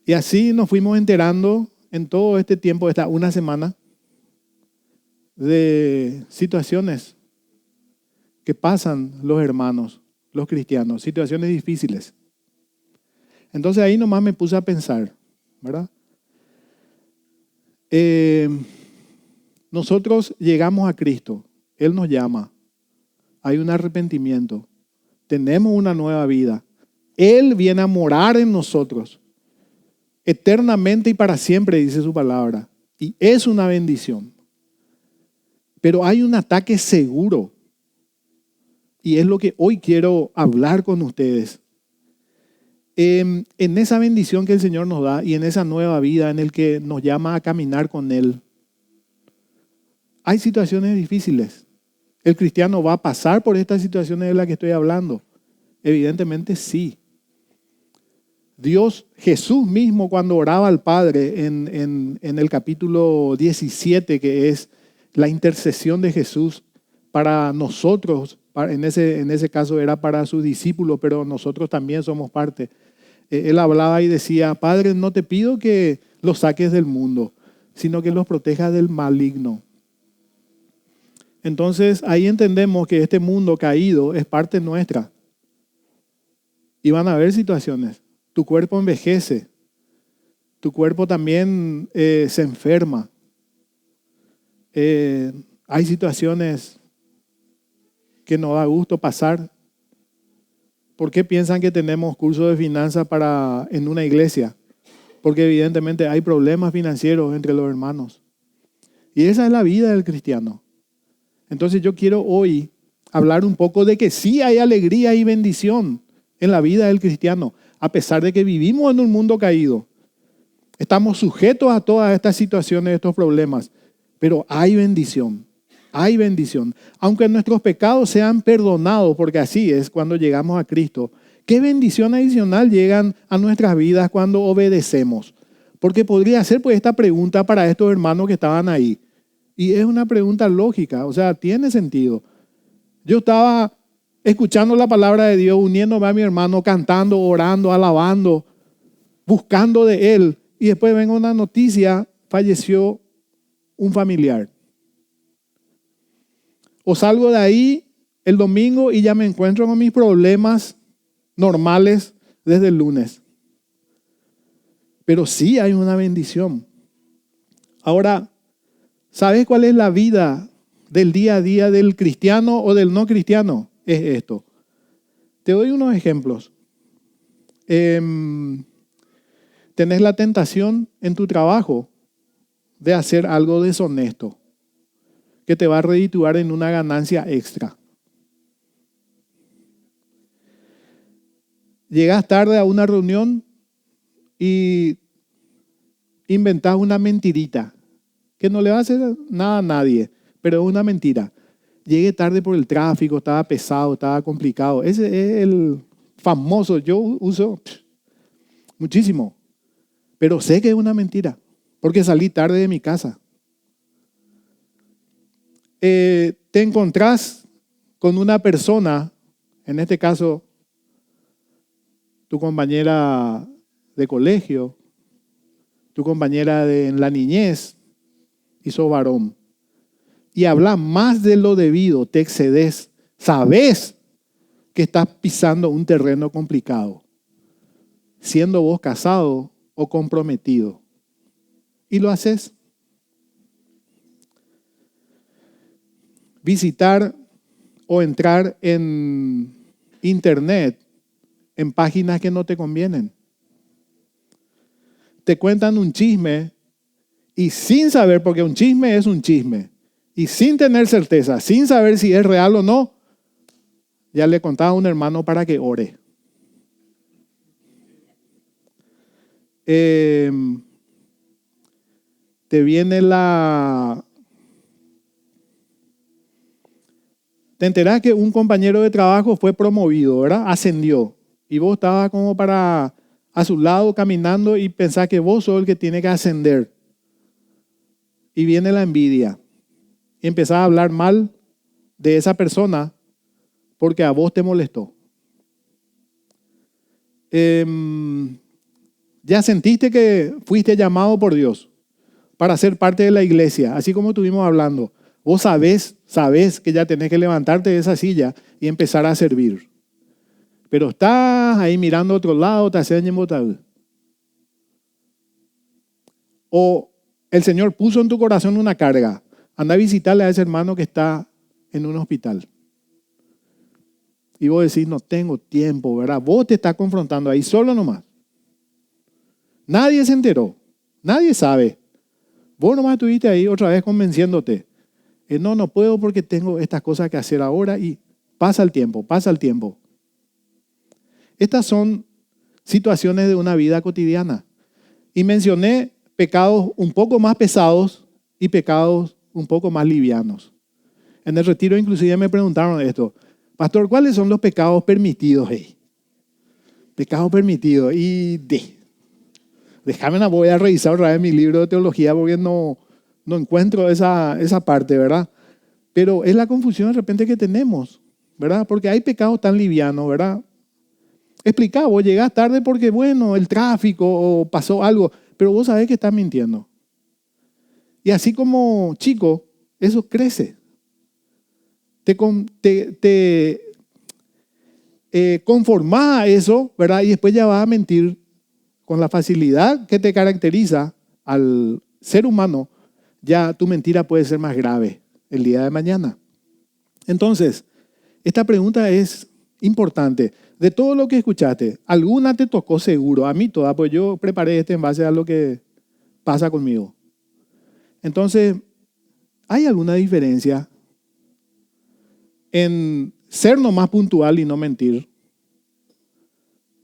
Y así nos fuimos enterando en todo este tiempo, esta una semana, de situaciones que pasan los hermanos, los cristianos, situaciones difíciles. Entonces ahí nomás me puse a pensar, ¿verdad? Nosotros llegamos a Cristo, Él nos llama, hay un arrepentimiento, tenemos una nueva vida, Él viene a morar en nosotros, eternamente y para siempre, dice su palabra, y es una bendición. Pero hay un ataque seguro, y es lo que hoy quiero hablar con ustedes. En esa bendición que el Señor nos da y en esa nueva vida en el que nos llama a caminar con Él, hay situaciones difíciles. ¿El cristiano va a pasar por estas situaciones de las que estoy hablando? Evidentemente sí. Dios, Jesús mismo, cuando oraba al Padre en el capítulo 17, que es la intercesión de Jesús para nosotros, en ese caso era para sus discípulos, pero nosotros también somos parte. Él hablaba y decía, Padre, no te pido que los saques del mundo, sino que los protejas del maligno. Entonces ahí entendemos que este mundo caído es parte nuestra. Y van a haber situaciones. Tu cuerpo envejece. Tu cuerpo también se enferma. Hay situaciones que no da gusto pasar. ¿Por qué piensan que tenemos cursos de finanzas en una iglesia? Porque evidentemente hay problemas financieros entre los hermanos. Y esa es la vida del cristiano. Entonces yo quiero hoy hablar un poco de que sí hay alegría y bendición en la vida del cristiano, a pesar de que vivimos en un mundo caído. Estamos sujetos a todas estas situaciones, estos problemas, pero hay bendición. Hay bendición. Aunque nuestros pecados sean perdonados, porque así es cuando llegamos a Cristo, ¿qué bendición adicional llegan a nuestras vidas cuando obedecemos? Porque podría ser pues esta pregunta para estos hermanos que estaban ahí. Y es una pregunta lógica, o sea, tiene sentido. Yo estaba escuchando la palabra de Dios, uniéndome a mi hermano, cantando, orando, alabando, buscando de Él. Y después venga una noticia, falleció un familiar. O salgo de ahí el domingo y ya me encuentro con mis problemas normales desde el lunes. Pero sí hay una bendición. Ahora, ¿sabes cuál es la vida del día a día del cristiano o del no cristiano? Es esto. Te doy unos ejemplos. Tenés la tentación en tu trabajo de hacer algo deshonesto que te va a redituar en una ganancia extra. Llegas tarde a una reunión y inventás una mentirita que no le va a hacer nada a nadie, pero es una mentira. Llegué tarde por el tráfico, estaba pesado, estaba complicado. Ese es el famoso, yo uso muchísimo, pero sé que es una mentira, porque salí tarde de mi casa. Te encontrás con una persona, en este caso, tu compañera de colegio, tu compañera en la niñez, y sos varón. Y hablas más de lo debido, te excedes, sabes que estás pisando un terreno complicado, siendo vos casado o comprometido. Y lo haces. Visitar o entrar en internet en páginas que no te convienen. Te cuentan un chisme y sin saber, porque un chisme es un chisme, y sin tener certeza, sin saber si es real o no, ya le contaba a un hermano para que ore. Te viene Te enterás que un compañero de trabajo fue promovido, ¿verdad? Ascendió. Y vos estabas como a su lado caminando y pensás que vos sos el que tiene que ascender. Y viene la envidia. Y empezás a hablar mal de esa persona porque a vos te molestó. Ya sentiste que fuiste llamado por Dios para ser parte de la iglesia, así como estuvimos hablando. Vos sabés que ya tenés que levantarte de esa silla y empezar a servir. Pero estás ahí mirando a otro lado, te hacen embotar. O el Señor puso en tu corazón una carga. Anda a visitarle a ese hermano que está en un hospital. Y vos decís, no tengo tiempo, ¿verdad? Vos te estás confrontando ahí solo nomás. Nadie se enteró. Nadie sabe. Vos nomás estuviste ahí otra vez convenciéndote. No puedo porque tengo estas cosas que hacer ahora y pasa el tiempo. Estas son situaciones de una vida cotidiana. Y mencioné pecados un poco más pesados y pecados un poco más livianos. En el retiro inclusive me preguntaron esto. Pastor, ¿cuáles son los pecados permitidos? Pecados permitidos. Déjame, voy a revisar otra vez mi libro de teología porque no encuentro esa parte, ¿verdad? Pero es la confusión de repente que tenemos, ¿verdad? Porque hay pecados tan livianos, ¿verdad? Explicá, vos llegás tarde porque, bueno, el tráfico o pasó algo, pero vos sabés que estás mintiendo. Y así como chico, eso crece. Te conformás a eso, ¿verdad? Y después ya vas a mentir con la facilidad que te caracteriza al ser humano. Ya tu mentira puede ser más grave el día de mañana. Entonces, esta pregunta es importante. De todo lo que escuchaste, ¿alguna te tocó seguro? A mí toda, pues yo preparé en base a lo que pasa conmigo. Entonces, ¿hay alguna diferencia en ser nomás puntual y no mentir?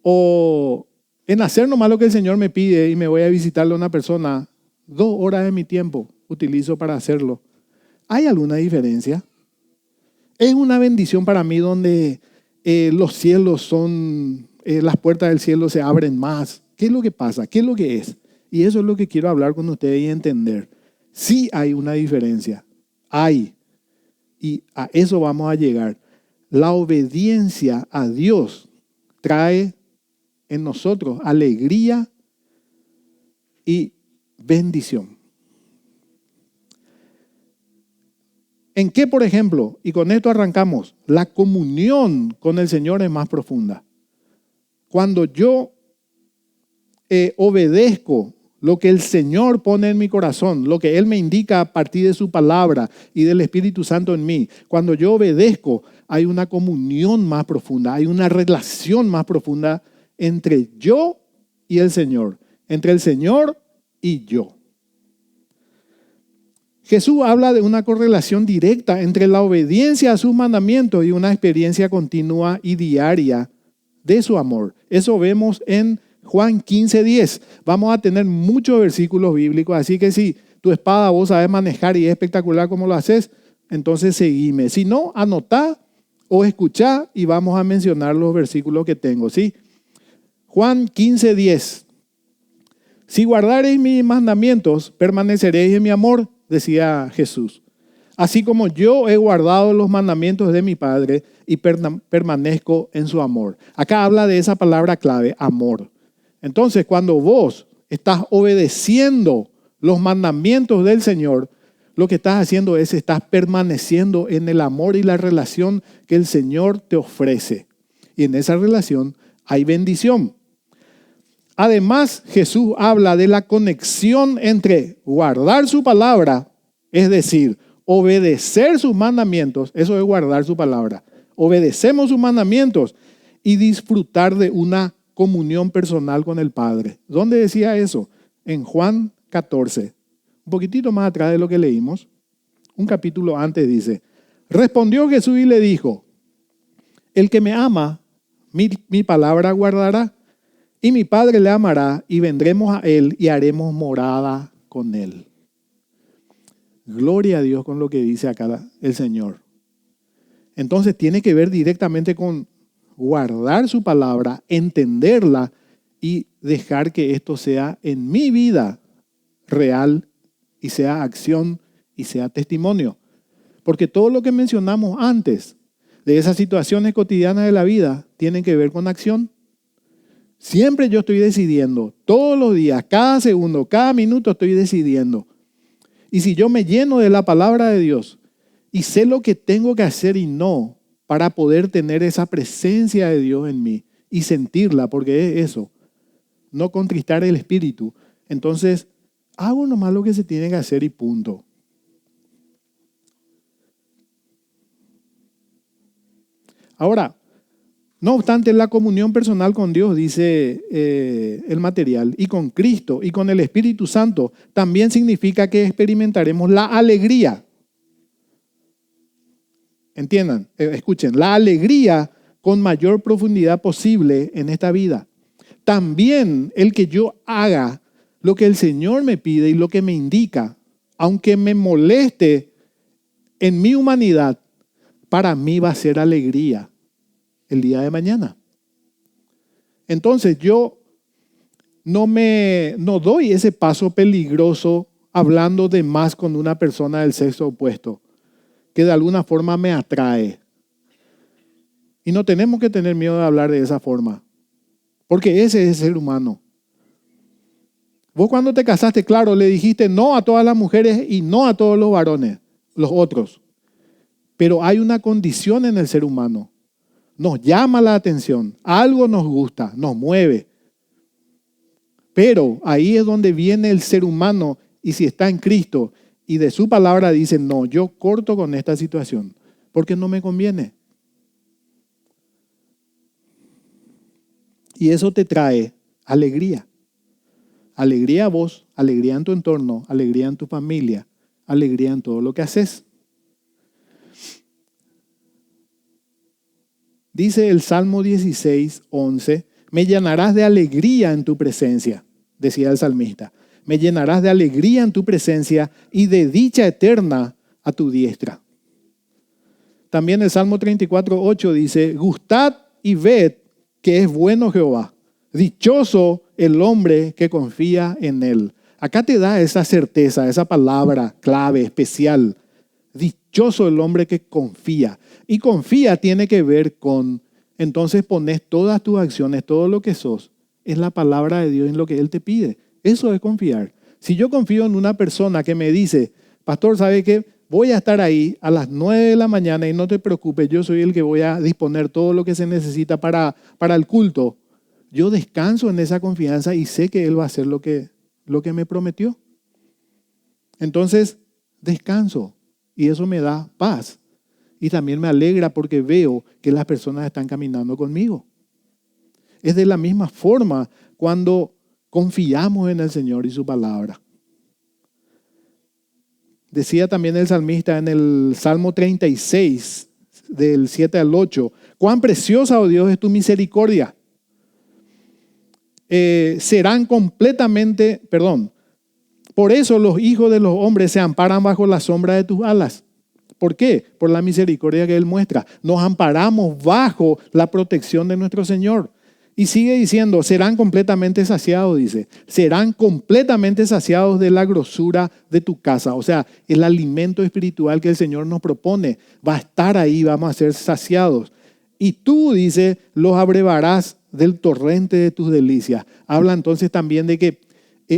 ¿O en hacer nomás lo que el Señor me pide y me voy a visitarle a una persona, 2 horas de mi tiempo utilizo para hacerlo? ¿Hay alguna diferencia? Es una bendición para mí donde los cielos son, las puertas del cielo se abren más. ¿Qué es lo que pasa? ¿Qué es lo que es? Y eso es lo que quiero hablar con ustedes y entender. Sí hay una diferencia. Hay. Y a eso vamos a llegar. La obediencia a Dios trae en nosotros alegría y bendición. ¿En qué, por ejemplo? Y con esto arrancamos. La comunión con el Señor es más profunda. Cuando yo obedezco lo que el Señor pone en mi corazón, lo que Él me indica a partir de su palabra y del Espíritu Santo en mí, cuando yo obedezco, hay una comunión más profunda, hay una relación más profunda entre yo y el Señor, entre el Señor y yo. Jesús habla de una correlación directa entre la obediencia a sus mandamientos y una experiencia continua y diaria de su amor. Eso vemos en Juan 15:10. Vamos a tener muchos versículos bíblicos, así que si tu espada vos sabés manejar y es espectacular como lo haces, entonces seguime. Si no, anotá o escuchá y vamos a mencionar los versículos que tengo, ¿sí? Juan 15:10. Si guardareis mis mandamientos, permaneceréis en mi amor, decía Jesús. Así como yo he guardado los mandamientos de mi Padre y permanezco en su amor. Acá habla de esa palabra clave, amor. Entonces, cuando vos estás obedeciendo los mandamientos del Señor, lo que estás haciendo es, estás permaneciendo en el amor y la relación que el Señor te ofrece. Y en esa relación hay bendición. Además, Jesús habla de la conexión entre guardar su palabra, es decir, obedecer sus mandamientos, eso es guardar su palabra. Obedecemos sus mandamientos y disfrutar de una comunión personal con el Padre. ¿Dónde decía eso? En Juan 14. Un poquitito más atrás de lo que leímos, un capítulo antes dice, respondió Jesús y le dijo, el que me ama, mi palabra guardará. Y mi Padre le amará y vendremos a Él y haremos morada con Él. Gloria a Dios con lo que dice acá el Señor. Entonces tiene que ver directamente con guardar su palabra, entenderla y dejar que esto sea en mi vida real y sea acción y sea testimonio. Porque todo lo que mencionamos antes de esas situaciones cotidianas de la vida tienen que ver con acción. Siempre yo estoy decidiendo, todos los días, cada segundo, cada minuto estoy decidiendo. Y si yo me lleno de la palabra de Dios y sé lo que tengo que hacer y no, para poder tener esa presencia de Dios en mí y sentirla, porque es eso, no contristar el espíritu, entonces hago nomás lo que se tiene que hacer y punto. Ahora, no obstante, la comunión personal con Dios, dice el material, y con Cristo y con el Espíritu Santo, también significa que experimentaremos la alegría. Entiendan, escuchen, la alegría con mayor profundidad posible en esta vida. También el que yo haga lo que el Señor me pide y lo que me indica, aunque me moleste en mi humanidad, para mí va a ser alegría el día de mañana. Entonces yo no doy ese paso peligroso hablando de más con una persona del sexo opuesto, que de alguna forma me atrae. Y no tenemos que tener miedo de hablar de esa forma, porque ese es el ser humano. Vos cuando te casaste, claro, le dijiste no a todas las mujeres y no a todos los varones, los otros. Pero hay una condición en el ser humano. Nos llama la atención, algo nos gusta, nos mueve. Pero ahí es donde viene el ser humano y si está en Cristo y de su palabra dice, no, yo corto con esta situación porque no me conviene. Y eso te trae alegría. Alegría a vos, alegría en tu entorno, alegría en tu familia, alegría en todo lo que haces. Dice el Salmo 16, 11, me llenarás de alegría en tu presencia, decía el salmista. Me llenarás de alegría en tu presencia y de dicha eterna a tu diestra. También el Salmo 34, 8 dice, gustad y ved que es bueno Jehová. Dichoso el hombre que confía en él. Acá te da esa certeza, esa palabra clave, especial. Dichoso el hombre que confía. Y confía tiene que ver con, entonces pones todas tus acciones, todo lo que sos, es la palabra de Dios en lo que Él te pide. Eso es confiar. Si yo confío en una persona que me dice, pastor, ¿sabe qué? Voy a estar ahí a las 9 de la mañana y no te preocupes, yo soy el que voy a disponer todo lo que se necesita para el culto. Yo descanso en esa confianza y sé que Él va a hacer lo que me prometió. Entonces, descanso y eso me da paz. Y también me alegra porque veo que las personas están caminando conmigo. Es de la misma forma cuando confiamos en el Señor y su palabra. Decía también el salmista en el Salmo 36, del 7 al 8, cuán preciosa, oh Dios, es tu misericordia. Por eso los hijos de los hombres se amparan bajo la sombra de tus alas. ¿Por qué? Por la misericordia que Él muestra. Nos amparamos bajo la protección de nuestro Señor. Y sigue diciendo, serán completamente saciados, dice. Serán completamente saciados de la grosura de tu casa. O sea, el alimento espiritual que el Señor nos propone va a estar ahí, vamos a ser saciados. Y tú, dice, los abrevarás del torrente de tus delicias. Habla entonces también de que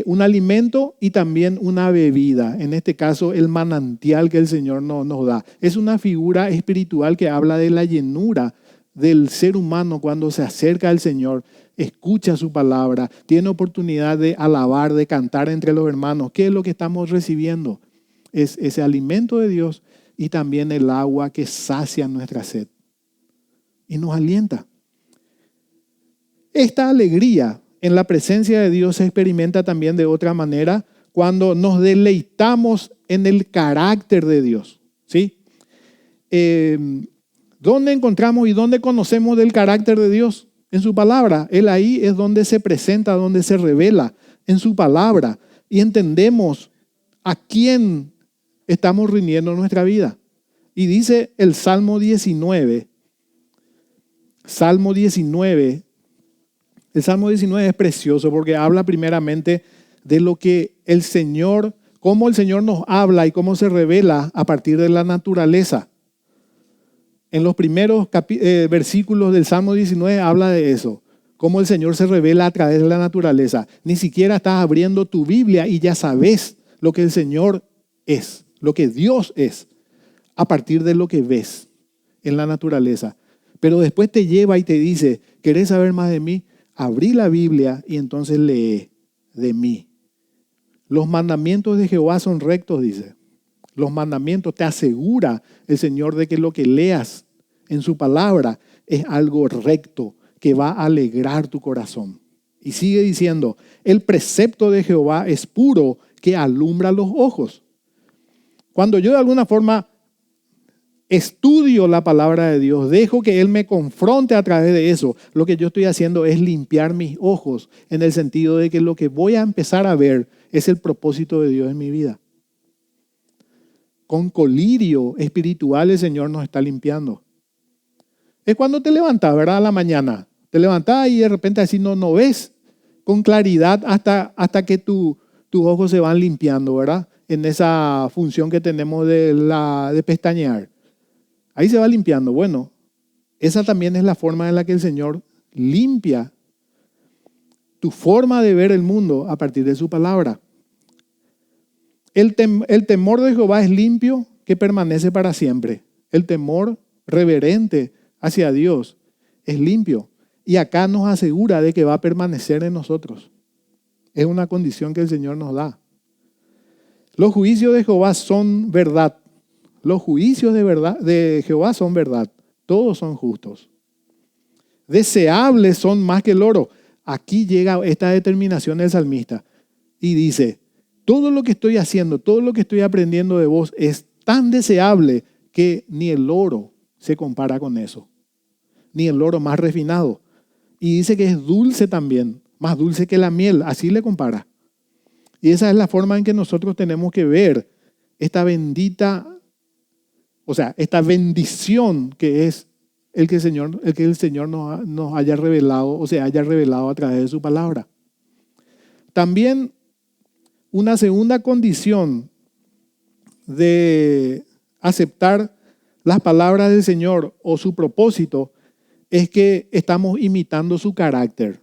un alimento y también una bebida. En este caso, el manantial que el Señor nos da. Es una figura espiritual que habla de la llenura del ser humano cuando se acerca al Señor, escucha su palabra, tiene oportunidad de alabar, de cantar entre los hermanos. ¿Qué es lo que estamos recibiendo? Es ese alimento de Dios y también el agua que sacia nuestra sed y nos alienta. Esta alegría en la presencia de Dios se experimenta también de otra manera cuando nos deleitamos en el carácter de Dios. ¿Sí? ¿Dónde encontramos y dónde conocemos del carácter de Dios? En su palabra. Él ahí es donde se presenta, donde se revela, en su palabra. Y entendemos a quién estamos rindiendo nuestra vida. Y dice el Salmo 19. Salmo 19. El Salmo 19 es precioso porque habla primeramente de lo que el Señor, cómo el Señor nos habla y cómo se revela a partir de la naturaleza. En los primeros versículos del Salmo 19 habla de eso, cómo el Señor se revela a través de la naturaleza. Ni siquiera estás abriendo tu Biblia y ya sabes lo que el Señor es, lo que Dios es, a partir de lo que ves en la naturaleza. Pero después te lleva y te dice, ¿querés saber más de mí? Abrí la Biblia y entonces lee de mí. Los mandamientos de Jehová son rectos, dice. Los mandamientos te asegura el Señor de que lo que leas en su palabra es algo recto, que va a alegrar tu corazón. Y sigue diciendo, el precepto de Jehová es puro, que alumbra los ojos. Cuando yo de alguna forma estudio la palabra de Dios, dejo que Él me confronte a través de eso, lo que yo estoy haciendo es limpiar mis ojos, en el sentido de que lo que voy a empezar a ver es el propósito de Dios en mi vida. Con colirio espiritual el Señor nos está limpiando. Es cuando te levantas, ¿verdad? A la mañana. Te levantas y de repente así no ves con claridad hasta que tus ojos se van limpiando, ¿verdad? En esa función que tenemos de pestañear. Ahí se va limpiando. Bueno, esa también es la forma en la que el Señor limpia tu forma de ver el mundo a partir de su palabra. El temor de Jehová es limpio, que permanece para siempre. El temor reverente hacia Dios es limpio. Y acá nos asegura de que va a permanecer en nosotros. Es una condición que el Señor nos da. Los juicios de Jehová son verdad. Los juicios de Jehová son verdad. Todos son justos. Deseables son más que el oro. Aquí llega esta determinación del salmista. Y dice, todo lo que estoy haciendo, todo lo que estoy aprendiendo de vos es tan deseable que ni el oro se compara con eso. Ni el oro más refinado. Y dice que es dulce también, más dulce que la miel, así le compara. Y esa es la forma en que nosotros tenemos que ver esta bendita, o sea, esta bendición que es el que el Señor nos haya revelado, o se haya revelado a través de su palabra. También una segunda condición de aceptar las palabras del Señor o su propósito es que estamos imitando su carácter.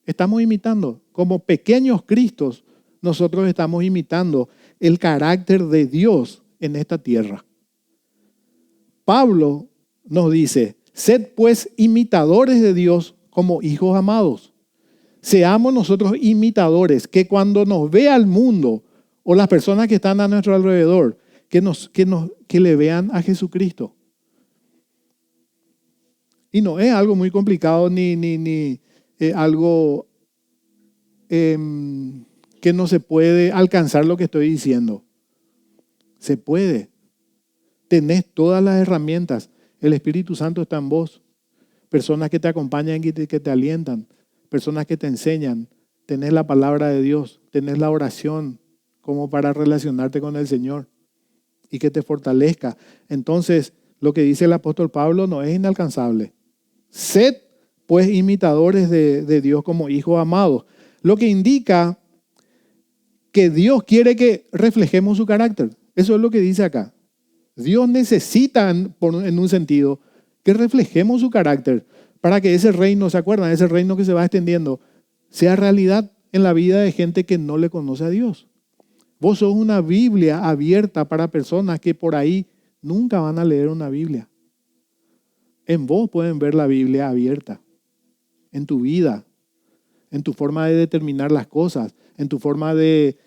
Estamos imitando, como pequeños Cristos, nosotros estamos imitando el carácter de Dios en esta tierra. Pablo nos dice, sed pues imitadores de Dios como hijos amados. Seamos nosotros imitadores, que cuando nos vea el mundo o las personas que están a nuestro alrededor, que le vean a Jesucristo. Y no es algo muy complicado ni algo que no se puede alcanzar lo que estoy diciendo. Se puede. Tenés todas las herramientas. El Espíritu Santo está en vos. Personas que te acompañan y que te alientan. Personas que te enseñan. Tenés la palabra de Dios. Tenés la oración como para relacionarte con el Señor y que te fortalezca. Entonces, lo que dice el apóstol Pablo no es inalcanzable. Sed pues imitadores de Dios como hijos amados. Lo que indica que Dios quiere que reflejemos su carácter. Eso es lo que dice acá. Dios necesita, en un sentido, que reflejemos su carácter para que ese reino, ¿se acuerdan? Ese reino que se va extendiendo, sea realidad en la vida de gente que no le conoce a Dios. Vos sos una Biblia abierta para personas que por ahí nunca van a leer una Biblia. En vos pueden ver la Biblia abierta, en tu vida, en tu forma de determinar las cosas, en tu forma de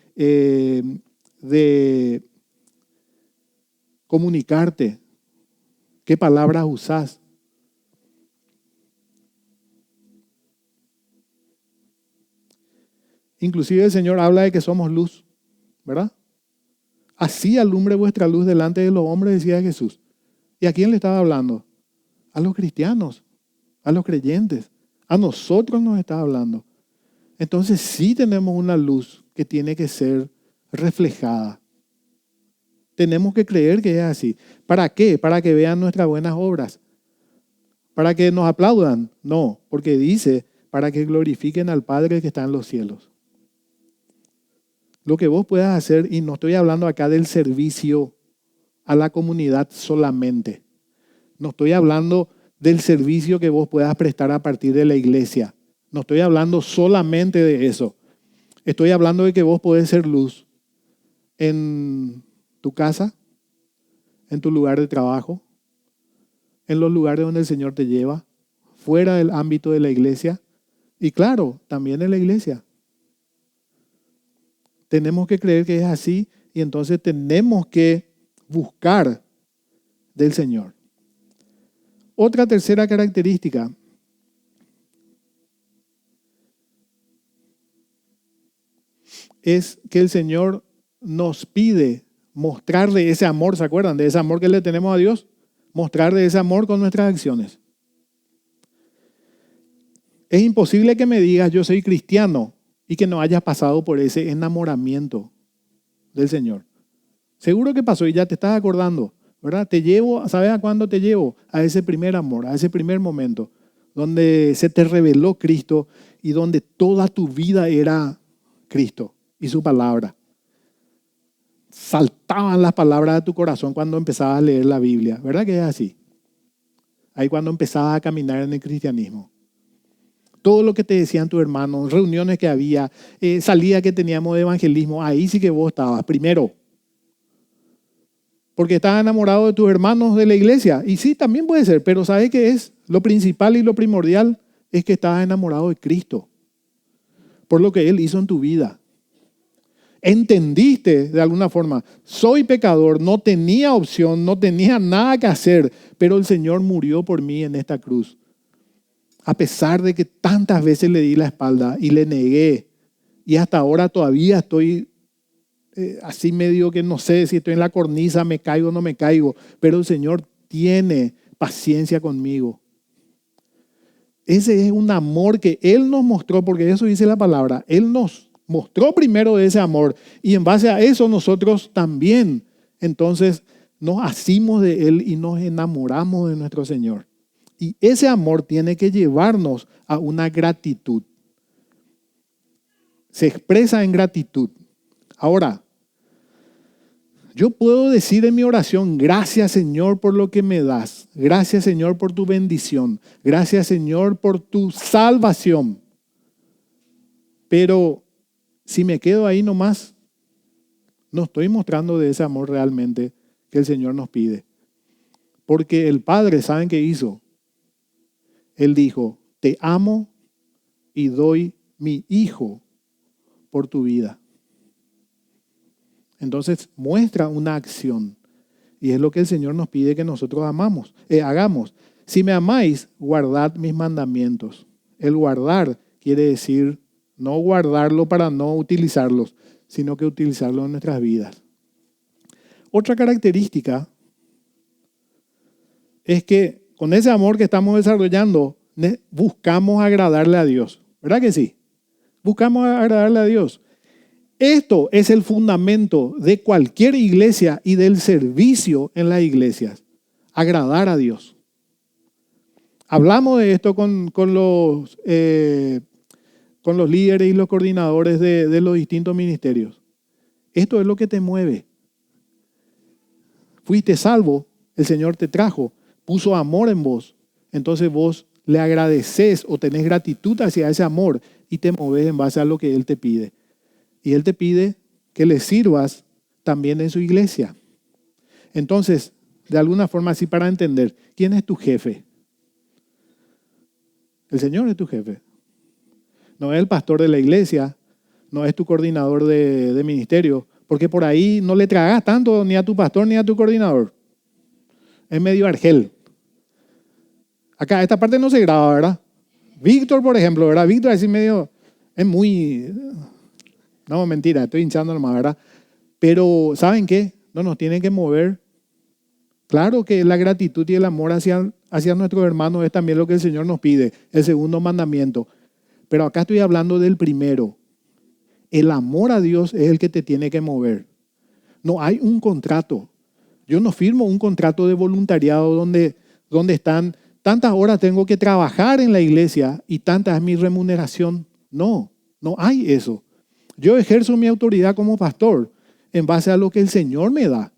comunicarte, qué palabras usás. Inclusive el Señor habla de que somos luz, ¿verdad? Así alumbre vuestra luz delante de los hombres, decía Jesús. ¿Y a quién le estaba hablando? A los cristianos, a los creyentes. A nosotros nos está hablando. Entonces sí tenemos una luz que tiene que ser reflejada. Tenemos que creer que es así. ¿Para qué? Para que vean nuestras buenas obras. ¿Para que nos aplaudan? No, porque dice, para que glorifiquen al Padre que está en los cielos. Lo que vos puedas hacer, y no estoy hablando acá del servicio a la comunidad solamente. No estoy hablando del servicio que vos puedas prestar a partir de la iglesia. No estoy hablando solamente de eso. Estoy hablando de que vos podés ser luz en tu casa, en tu lugar de trabajo, en los lugares donde el Señor te lleva, fuera del ámbito de la iglesia y claro, también en la iglesia. Tenemos que creer que es así y entonces tenemos que buscar del Señor. Otra tercera característica es que el Señor nos pide mostrarle ese amor, ¿se acuerdan? De ese amor que le tenemos a Dios, mostrarle ese amor con nuestras acciones. Es imposible que me digas yo soy cristiano y que no hayas pasado por ese enamoramiento del Señor. Seguro que pasó y ya te estás acordando, ¿verdad? Te llevo, ¿sabes a cuándo te llevo? A ese primer amor, a ese primer momento, donde se te reveló Cristo y donde toda tu vida era Cristo y su palabra. Saltaban las palabras de tu corazón cuando empezabas a leer la Biblia, ¿verdad que es así? Ahí cuando empezabas a caminar en el cristianismo. Todo lo que te decían tus hermanos, reuniones que había, salida que teníamos de evangelismo, ahí sí que vos estabas primero. Porque estabas enamorado de tus hermanos de la iglesia. Y sí, también puede ser, pero ¿sabes qué es? Lo principal y lo primordial es que estabas enamorado de Cristo. Por lo que Él hizo en tu vida. Entendiste de alguna forma, soy pecador, no tenía opción, no tenía nada que hacer, pero el Señor murió por mí en esta cruz. A pesar de que tantas veces le di la espalda y le negué, y hasta ahora todavía estoy así medio que no sé si estoy en la cornisa, me caigo o no me caigo, pero el Señor tiene paciencia conmigo. Ese es un amor que Él nos mostró, porque eso dice la palabra, Él nos mostró primero de ese amor y en base a eso nosotros también entonces nos asimos de Él y nos enamoramos de nuestro Señor. Y ese amor tiene que llevarnos a una gratitud. Se expresa en gratitud. Ahora, yo puedo decir en mi oración, gracias Señor por lo que me das. Gracias Señor por tu bendición. Gracias Señor por tu salvación. Pero si me quedo ahí nomás, no estoy mostrando de ese amor realmente que el Señor nos pide. Porque el Padre, ¿saben qué hizo? Él dijo, te amo y doy mi hijo por tu vida. Entonces muestra una acción. Y es lo que el Señor nos pide que nosotros hagamos. Si me amáis, guardad mis mandamientos. El guardar quiere decir no guardarlo para no utilizarlos, sino que utilizarlo en nuestras vidas. Otra característica es que con ese amor que estamos desarrollando, buscamos agradarle a Dios. ¿Verdad que sí? Buscamos agradarle a Dios. Esto es el fundamento de cualquier iglesia y del servicio en las iglesias. Agradar a Dios. Hablamos de esto con los líderes y los coordinadores de los distintos ministerios. Esto es lo que te mueve. Fuiste salvo, el Señor te trajo, puso amor en vos. Entonces vos le agradeces o tenés gratitud hacia ese amor y te moves en base a lo que Él te pide. Y Él te pide que le sirvas también en su iglesia. Entonces, de alguna forma así para entender, ¿quién es tu jefe? El Señor es tu jefe. No es el pastor de la iglesia, no es tu coordinador de ministerio, porque por ahí no le tragas tanto ni a tu pastor ni a tu coordinador. Es medio argel. Acá esta parte no se graba, ¿verdad? Víctor, por ejemplo, ¿verdad? Víctor así medio, es muy... No, mentira, estoy hinchando nomás, ¿verdad? Pero, ¿saben qué? No nos tienen que mover. Claro que la gratitud y el amor hacia nuestros hermanos es también lo que el Señor nos pide, el segundo mandamiento. Pero acá estoy hablando del primero. El amor a Dios es el que te tiene que mover. No hay un contrato. Yo no firmo un contrato de voluntariado donde están tantas horas tengo que trabajar en la iglesia y tanta es mi remuneración. No, no hay eso. Yo ejerzo mi autoridad como pastor en base a lo que el Señor me da.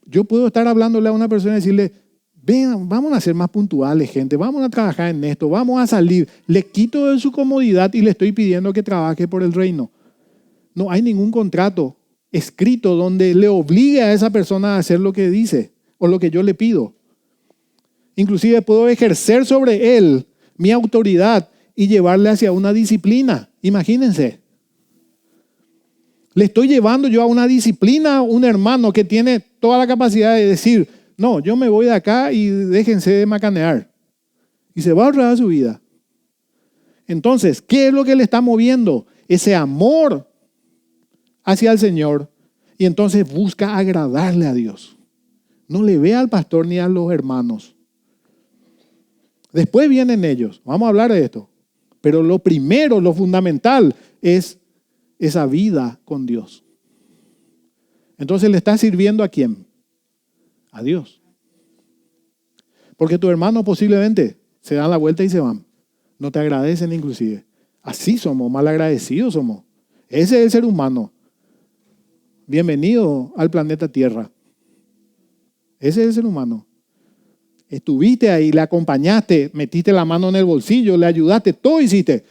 Yo puedo estar hablándole a una persona y decirle, Ven, vamos a ser más puntuales, gente. Vamos a trabajar en esto. Vamos a salir. Le quito de su comodidad y le estoy pidiendo que trabaje por el reino. No hay ningún contrato escrito donde le obligue a esa persona a hacer lo que dice o lo que yo le pido. Inclusive puedo ejercer sobre él mi autoridad y llevarle hacia una disciplina. Imagínense. Le estoy llevando yo a una disciplina a un hermano que tiene toda la capacidad de decir, no, yo me voy de acá y déjense de macanear. Y se va a ahorrar su vida. Entonces, ¿qué es lo que le está moviendo? Ese amor hacia el Señor. Y entonces busca agradarle a Dios. No le ve al pastor ni a los hermanos. Después vienen ellos. Vamos a hablar de esto. Pero lo primero, lo fundamental es esa vida con Dios. Entonces, ¿le está sirviendo a quién? A Dios. Porque tus hermanos posiblemente se dan la vuelta y se van. No te agradecen inclusive. Así somos, malagradecidos somos. Ese es el ser humano. Bienvenido al planeta Tierra. Ese es el ser humano. Estuviste ahí, le acompañaste, metiste la mano en el bolsillo, le ayudaste, todo hiciste.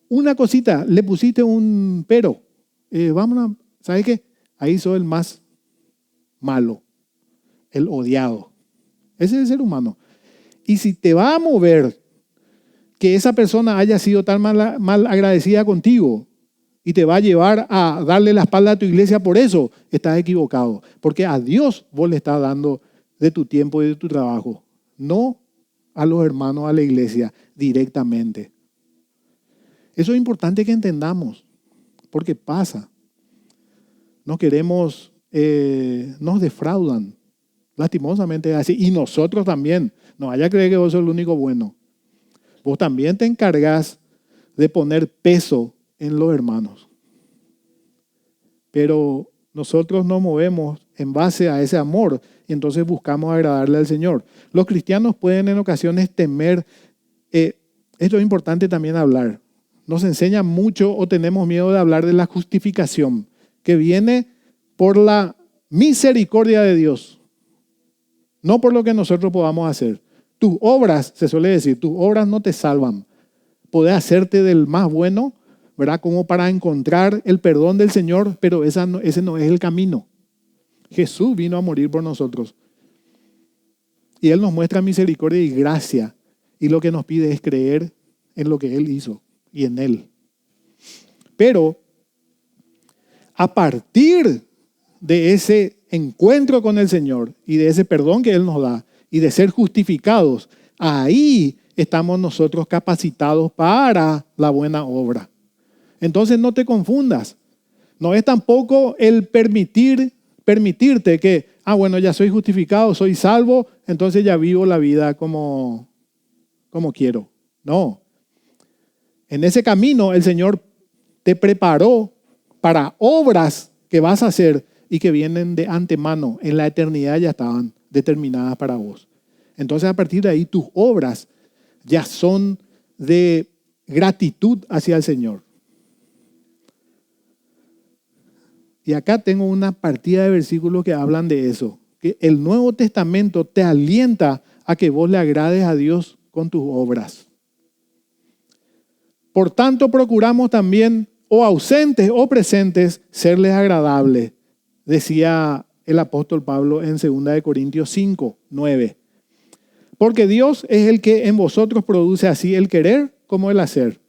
Una cosita, le pusiste un pero. Vámonos, ¿sabes qué? Ahí soy el más malo, el odiado. Ese es el ser humano. Y si te va a mover que esa persona haya sido tan mal agradecida contigo y te va a llevar a darle la espalda a tu iglesia por eso, estás equivocado. Porque a Dios vos le estás dando de tu tiempo y de tu trabajo. No a los hermanos, a la iglesia, directamente. Eso es importante que entendamos, porque pasa. No queremos, nos defraudan. Lastimosamente es así. Y nosotros también. No vaya a creer que vos sos el único bueno. Vos también te encargás de poner peso en los hermanos. Pero nosotros nos movemos en base a ese amor y entonces buscamos agradarle al Señor. Los cristianos pueden en ocasiones temer. Esto es importante también hablar. Nos enseña mucho o tenemos miedo de hablar de la justificación que viene por la misericordia de Dios, no por lo que nosotros podamos hacer. Tus obras, se suele decir, tus obras no te salvan. Podés hacerte del más bueno, ¿verdad? Como para encontrar el perdón del Señor, pero ese no es el camino. Jesús vino a morir por nosotros. Y Él nos muestra misericordia y gracia. Y lo que nos pide es creer en lo que Él hizo y en Él. Pero a partir de ese encuentro con el Señor y de ese perdón que Él nos da y de ser justificados, ahí estamos nosotros capacitados para la buena obra. Entonces no te confundas. No es tampoco el permitirte que, bueno, ya soy justificado, soy salvo, entonces ya vivo la vida como quiero. No. En ese camino el Señor te preparó para obras que vas a hacer y que vienen de antemano. En la eternidad ya estaban determinadas para vos. Entonces a partir de ahí tus obras ya son de gratitud hacia el Señor. Y acá tengo una partida de versículos que hablan de eso. Que el Nuevo Testamento te alienta a que vos le agrades a Dios con tus obras. Por tanto, procuramos también, o ausentes o presentes, serles agradables, decía el apóstol Pablo en 2 Corintios 5, 9. Porque Dios es el que en vosotros produce así el querer como el hacer,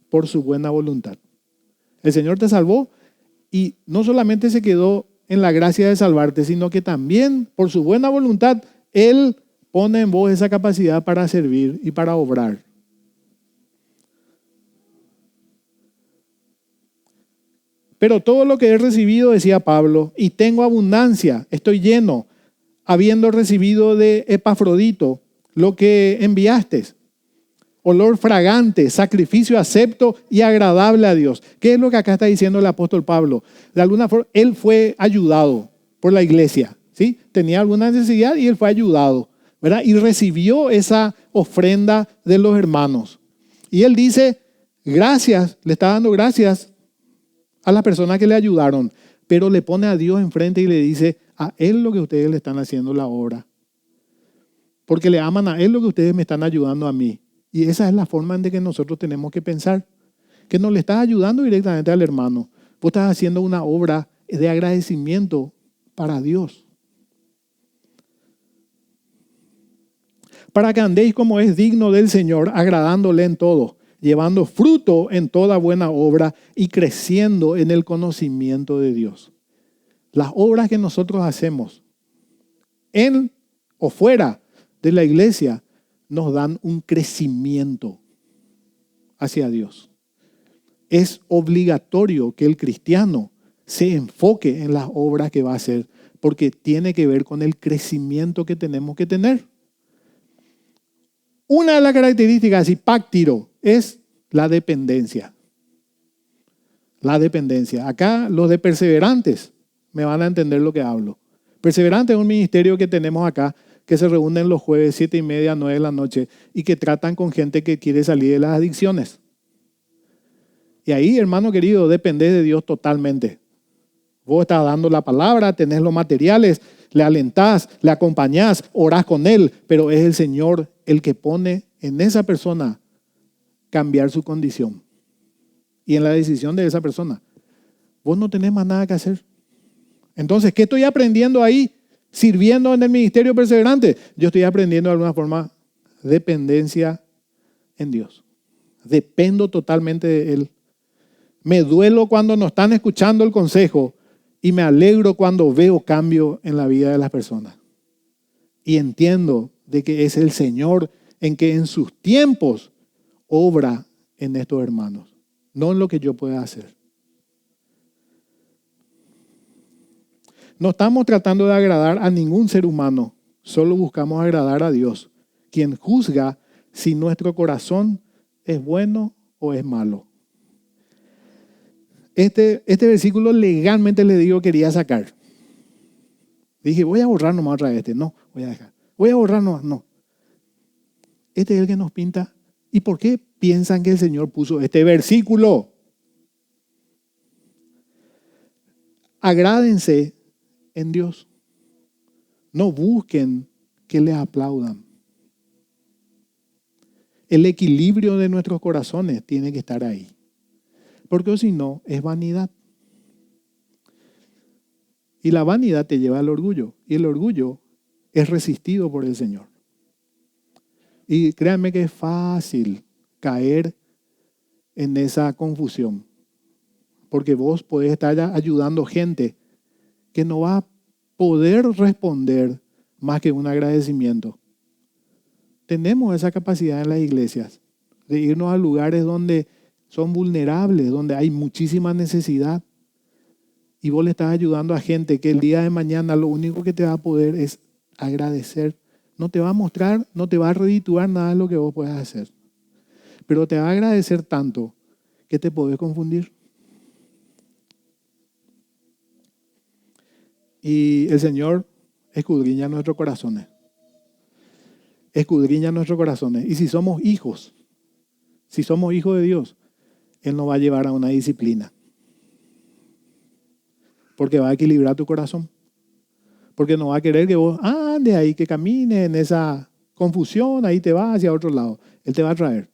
por su buena voluntad. El Señor te salvó y no solamente se quedó en la gracia de salvarte, sino que también por su buena voluntad, Él pone en vos esa capacidad para servir y para obrar. Pero todo lo que he recibido, decía Pablo, y tengo abundancia, estoy lleno, habiendo recibido de Epafrodito lo que enviaste, olor fragante, sacrificio acepto y agradable a Dios. ¿Qué es lo que acá está diciendo el apóstol Pablo? De alguna forma, él fue ayudado por la iglesia, ¿sí? Tenía alguna necesidad y él fue ayudado, ¿verdad? Y recibió esa ofrenda de los hermanos. Y él dice, gracias, le está dando gracias a las personas que le ayudaron, pero le pone a Dios enfrente y le dice, a Él lo que ustedes le están haciendo la obra. porque le aman a Él lo que ustedes me están ayudando a mí. Y esa es la forma en que nosotros tenemos que pensar, que no le estás ayudando directamente al hermano. Vos estás haciendo una obra de agradecimiento para Dios. Para que andéis como es digno del Señor, agradándole en todo, llevando fruto en toda buena obra y creciendo en el conocimiento de Dios. Las obras que nosotros hacemos en o fuera de la iglesia nos dan un crecimiento hacia Dios. Es obligatorio que el cristiano se enfoque en las obras que va a hacer, porque tiene que ver con el crecimiento que tenemos que tener. Una de las características hipáctiro es la dependencia. La dependencia. Acá los de perseverantes me van a entender lo que hablo. Perseverante es un ministerio que tenemos acá, que se reúnen los jueves 7:30, 9 de la noche y que tratan con gente que quiere salir de las adicciones. Y ahí, hermano querido, dependés de Dios totalmente. Vos estás dando la palabra, tenés los materiales, le alentás, le acompañás, orás con Él, pero es el Señor el que pone en esa persona cambiar su condición. Y en la decisión de esa persona, vos no tenés más nada que hacer. Entonces, ¿qué estoy aprendiendo ahí? Sirviendo en el ministerio perseverante. Yo estoy aprendiendo de alguna forma dependencia en Dios. Dependo totalmente de Él. Me duelo cuando no están escuchando el consejo y me alegro cuando veo cambio en la vida de las personas. Y entiendo de que es el Señor en que en sus tiempos obra en estos hermanos, no en lo que yo pueda hacer. No estamos tratando de agradar a ningún ser humano, solo buscamos agradar a Dios, quien juzga si nuestro corazón es bueno o es malo. Este versículo legalmente le digo quería sacar. Dije, voy a borrar nomás otra vez no, voy a dejar. Voy a borrar nomás, no. Este es el que nos pinta. ¿Y por qué piensan que el Señor puso este versículo? Agrádense en Dios. No busquen que les aplaudan. El equilibrio de nuestros corazones tiene que estar ahí. Porque si no, es vanidad. Y la vanidad te lleva al orgullo. Y el orgullo es resistido por el Señor. Y créanme que es fácil caer en esa confusión. Porque vos podés estar ayudando gente que no va a poder responder más que un agradecimiento. Tenemos esa capacidad en las iglesias de irnos a lugares donde son vulnerables, donde hay muchísima necesidad. Y vos le estás ayudando a gente que el día de mañana lo único que te va a poder es agradecer. No te va a mostrar, no te va a redituar nada de lo que vos puedas hacer. Pero te va a agradecer tanto que te podés confundir. Y el Señor escudriña nuestros corazones. Escudriña nuestros corazones. Y si somos hijos de Dios, Él nos va a llevar a una disciplina. Porque va a equilibrar tu corazón. Porque no va a querer que vos andes ahí, que camines en esa confusión, ahí te vas hacia otro lado. Él te va a traer.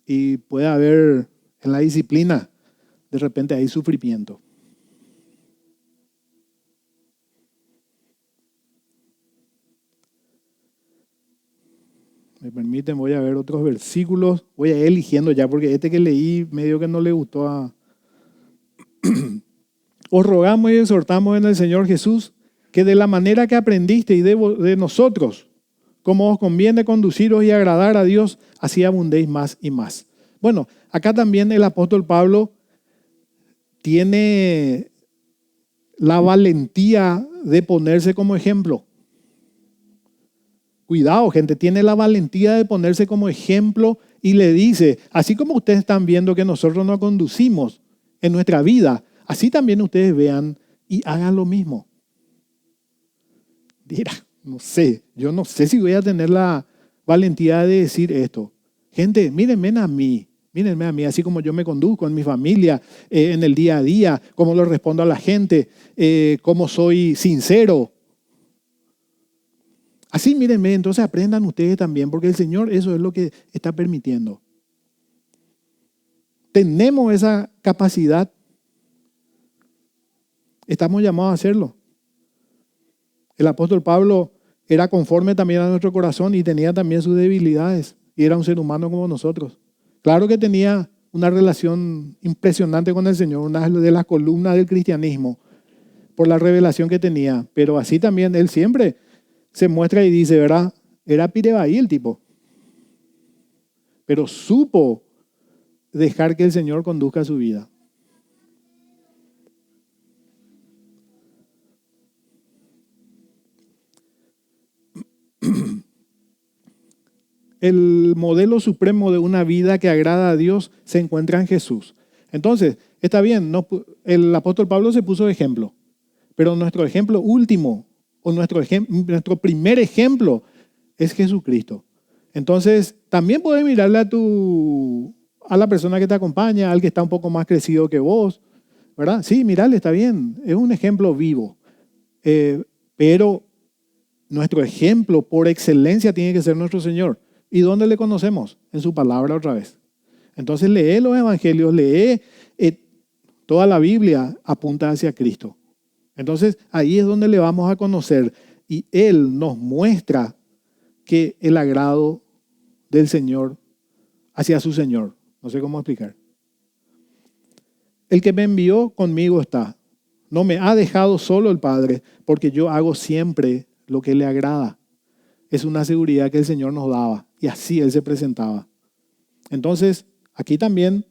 Y puede haber en la disciplina, de repente hay sufrimiento. Me permiten, voy a ver otros versículos. Voy a ir eligiendo ya, porque este que leí medio que no le gustó a... Os rogamos y exhortamos en el Señor Jesús que de la manera que aprendiste y de nosotros, como os conviene conduciros y agradar a Dios, así abundéis más y más. Bueno, acá también el apóstol Pablo tiene la valentía de ponerse como ejemplo. Cuidado, gente, tiene la valentía de ponerse como ejemplo y le dice, así como ustedes están viendo que nosotros nos conducimos en nuestra vida, así también ustedes vean y hagan lo mismo. Mira, yo no sé si voy a tener la valentía de decir esto. Gente, mírenme a mí, así como yo me conduzco en mi familia, en el día a día, cómo lo respondo a la gente, cómo soy sincero. Así mírenme, entonces aprendan ustedes también, porque el Señor eso es lo que está permitiendo. Tenemos esa capacidad. Estamos llamados a hacerlo. El apóstol Pablo era conforme también a nuestro corazón y tenía también sus debilidades. Y era un ser humano como nosotros. Claro que tenía una relación impresionante con el Señor, una de las columnas del cristianismo, por la revelación que tenía. Pero así también él siempre se muestra y dice, ¿verdad? Era pirebaí el tipo. Pero supo dejar que el Señor conduzca su vida. El modelo supremo de una vida que agrada a Dios se encuentra en Jesús. Entonces, está bien, el apóstol Pablo se puso de ejemplo, pero nuestro ejemplo último o nuestro primer ejemplo es Jesucristo. Entonces, también puedes mirarle a la persona que te acompaña, al que está un poco más crecido que vos, ¿verdad? Sí, mirarle, está bien, es un ejemplo vivo, pero nuestro ejemplo por excelencia tiene que ser nuestro Señor. ¿Y dónde le conocemos? En su palabra otra vez. Entonces lee los evangelios, lee toda la Biblia, apunta hacia Cristo. Entonces ahí es donde le vamos a conocer y Él nos muestra que el agrado del Señor hacia su Señor. No sé cómo explicar. El que me envió conmigo está. No me ha dejado solo el Padre, porque yo hago siempre lo que le agrada. Es una seguridad que el Señor nos daba y así Él se presentaba. Entonces, aquí también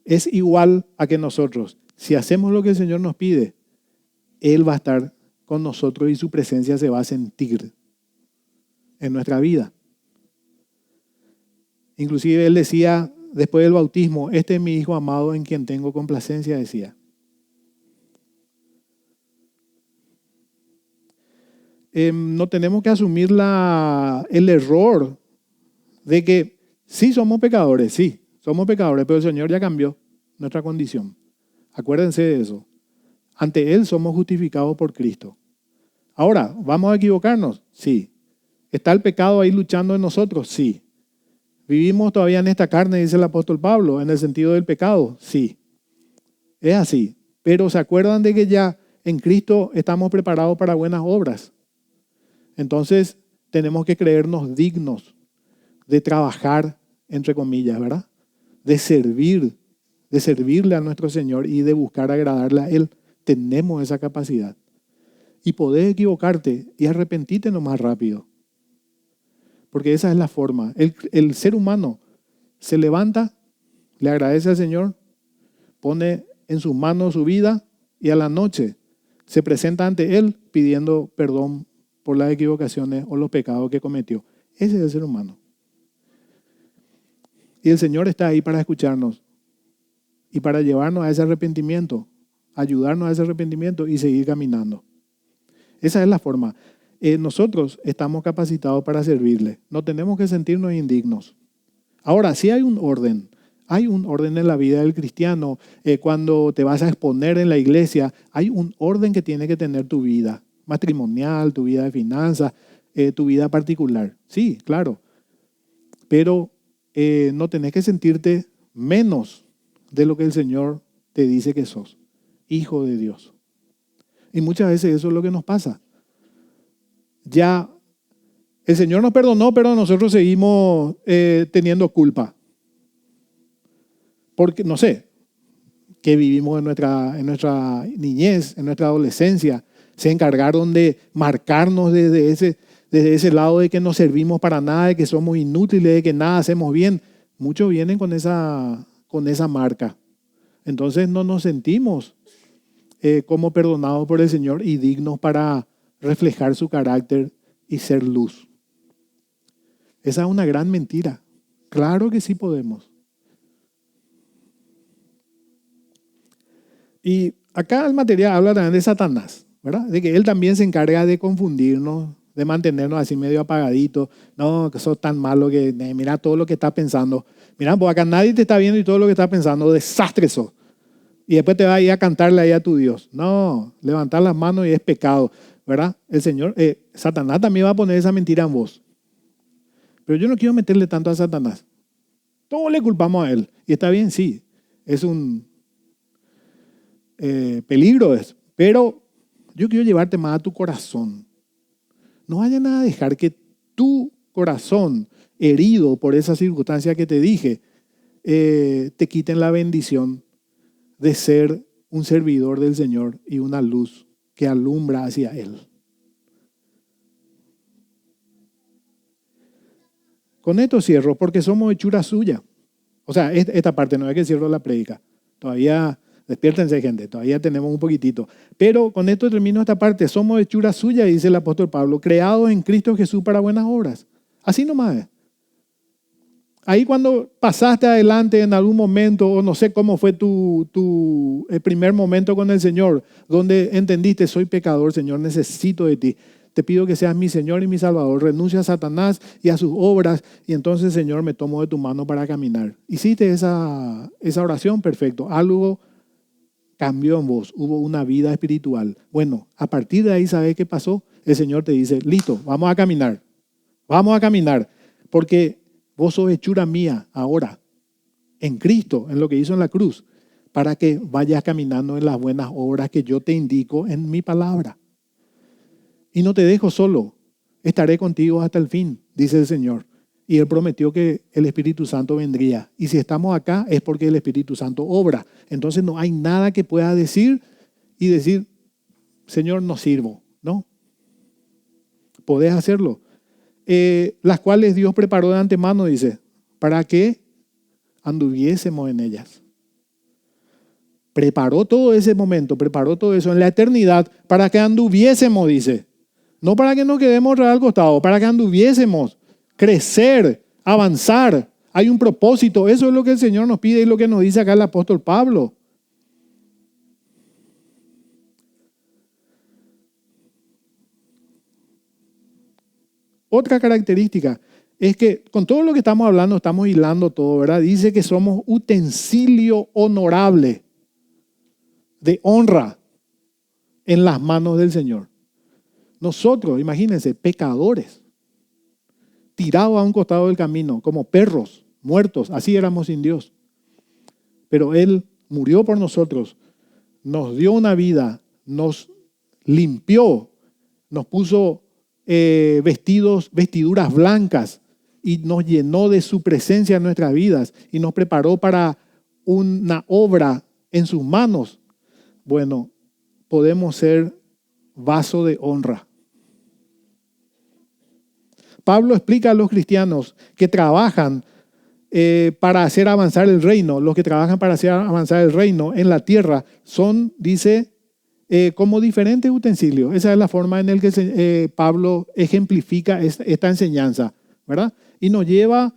es igual a que nosotros, si hacemos lo que el Señor nos pide, Él va a estar con nosotros y su presencia se va a sentir en nuestra vida. Inclusive Él decía, después del bautismo, este es mi Hijo amado en quien tengo complacencia, decía. No tenemos que asumir el error de que sí somos pecadores, pero el Señor ya cambió nuestra condición. Acuérdense de eso. Ante Él somos justificados por Cristo. Ahora, ¿vamos a equivocarnos? Sí. ¿Está el pecado ahí luchando en nosotros? Sí. ¿Vivimos todavía en esta carne, dice el apóstol Pablo, en el sentido del pecado? Sí. Es así. Pero ¿se acuerdan de que ya en Cristo estamos preparados para buenas obras? Entonces, tenemos que creernos dignos de trabajar, entre comillas, ¿verdad? De servirle a nuestro Señor y de buscar agradarle a Él. Tenemos esa capacidad. Y podés equivocarte y arrepentirte nomás rápido. Porque esa es la forma. El ser humano se levanta, le agradece al Señor, pone en sus manos su vida y a la noche se presenta ante Él pidiendo perdón por las equivocaciones o los pecados que cometió. Ese es el ser humano. Y el Señor está ahí para escucharnos y para llevarnos a ese arrepentimiento, ayudarnos a ese arrepentimiento y seguir caminando. Esa es la forma. Nosotros estamos capacitados para servirle. No tenemos que sentirnos indignos. Ahora, sí hay un orden. Hay un orden en la vida del cristiano. Cuando te vas a exponer en la iglesia, hay un orden que tiene que tener tu vida matrimonial, tu vida de finanzas, tu vida particular. Sí, claro. Pero no tenés que sentirte menos de lo que el Señor te dice que sos. Hijo de Dios. Y muchas veces eso es lo que nos pasa. Ya el Señor nos perdonó, pero nosotros seguimos teniendo culpa. Porque, no sé, que vivimos en nuestra niñez, en nuestra adolescencia, se encargaron de marcarnos desde ese lado de que no servimos para nada, de que somos inútiles, de que nada hacemos bien. Muchos vienen con esa marca. Entonces no nos sentimos como perdonados por el Señor y dignos para reflejar su carácter y ser luz. Esa es una gran mentira. Claro que sí podemos. Y acá el material habla también de Satanás, ¿verdad? De que él también se encarga de confundirnos, de mantenernos así medio apagaditos. No, que sos tan malo que mira todo lo que estás pensando. Mira, pues acá nadie te está viendo y todo lo que estás pensando, desastre sos. Y después te vas a ir a cantarle ahí a tu Dios. No, levantar las manos y es pecado, ¿verdad? ¿verdad? El Señor, Satanás también va a poner esa mentira en vos. Pero yo no quiero meterle tanto a Satanás. Todo le culpamos a él. Y está bien, sí. Es un peligro eso. Pero yo quiero llevarte más a tu corazón. No vayan a dejar que tu corazón, herido por esa circunstancia que te dije, te quiten la bendición de ser un servidor del Señor y una luz que alumbra hacia Él. Con esto cierro, porque somos hechura suya. O sea, esta parte no es que cierro la prédica. Todavía, despiértense gente, todavía tenemos un poquitito. Pero con esto termino esta parte. Somos hechura suya, dice el apóstol Pablo, creados en Cristo Jesús para buenas obras. Así nomás es. Ahí cuando pasaste adelante en algún momento, o no sé cómo fue tu primer momento con el Señor, donde entendiste, soy pecador, Señor, necesito de ti. Te pido que seas mi Señor y mi Salvador. Renuncia a Satanás y a sus obras y entonces, Señor, me tomo de tu mano para caminar. Hiciste esa oración, perfecto. Algo cambió en vos, hubo una vida espiritual. Bueno, a partir de ahí, ¿sabes qué pasó? El Señor te dice, listo, vamos a caminar. Vamos a caminar, porque vos sos hechura mía ahora, en Cristo, en lo que hizo en la cruz, para que vayas caminando en las buenas obras que yo te indico en mi palabra. Y no te dejo solo, estaré contigo hasta el fin, dice el Señor. Y Él prometió que el Espíritu Santo vendría. Y si estamos acá es porque el Espíritu Santo obra. Entonces no hay nada que pueda decir y decir, Señor, no sirvo. No, podés hacerlo. Las cuales Dios preparó de antemano, dice, para que anduviésemos en ellas. Preparó todo ese momento, preparó todo eso en la eternidad para que anduviésemos, dice. No para que nos quedemos al costado, para que anduviésemos, crecer, avanzar. Hay un propósito, eso es lo que el Señor nos pide y lo que nos dice acá el apóstol Pablo. Otra característica es que con todo lo que estamos hablando, estamos hilando todo, ¿verdad? Dice que somos utensilio honorable de honra en las manos del Señor. Nosotros, imagínense, pecadores, tirados a un costado del camino, como perros, muertos, así éramos sin Dios. Pero Él murió por nosotros, nos dio una vida, nos limpió, nos puso vestiduras blancas y nos llenó de su presencia en nuestras vidas y nos preparó para una obra en sus manos. Bueno, podemos ser vaso de honra. Pablo explica a los cristianos que trabajan para hacer avanzar el reino. Los que trabajan para hacer avanzar el reino en la tierra son, dice, como diferentes utensilios. Esa es la forma en la que Pablo ejemplifica esta enseñanza, ¿verdad? Y nos lleva